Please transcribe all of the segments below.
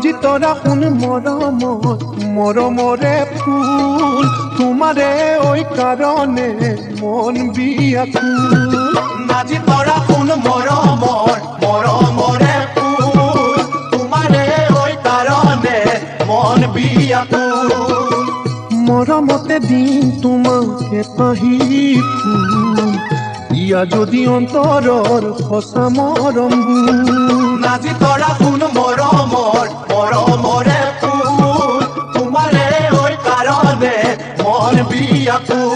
নাজি তৰা শুন মৰমৰে ফুল তোমাৰে ঐ কাৰণে মন বিয়াকুল নাজি তৰা শুন মৰমৰে ফুল তোমাৰে ঐ কাৰণে মন বিয়াকুল মৰমতে দিম তোমাকে পাহি ফুল ইয়া যদি অন্তৰৰ সঁচা মৰমবোৰ নাজি তৰা শুন মৰমৰে ফুল তোমাৰে ঐ কাৰণে মন বিয়াকুল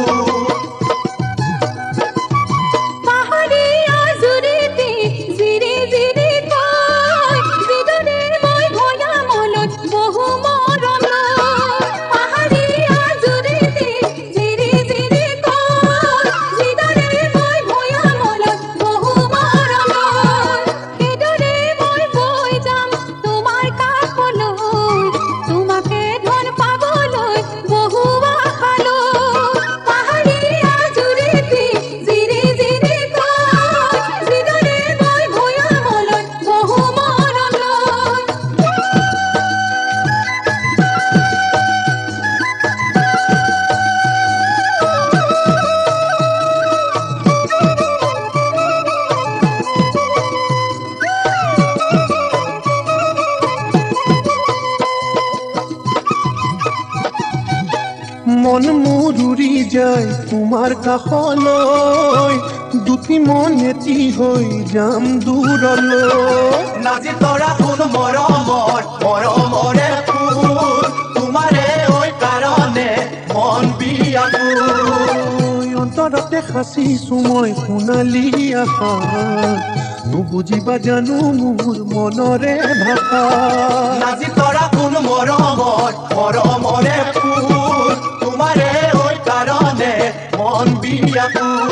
মন মোৰ উৰি যায় তোমাৰ কাষলৈ দুটি মন এটি হৈ যাম দূৰলৈ নাজি তৰা শুন মৰমৰে ফুল তোমাৰে ঐ কাৰণে মন বিয়াকুল অন্তৰতে সাঁচিছো মই সোণালী আশা নুবুজিবা জানো মোৰ মনৰে ভাষা নাজি তৰা শুন মৰমৰে ফুল তোমাৰে ঐ কাৰণে মন বিয়াকুল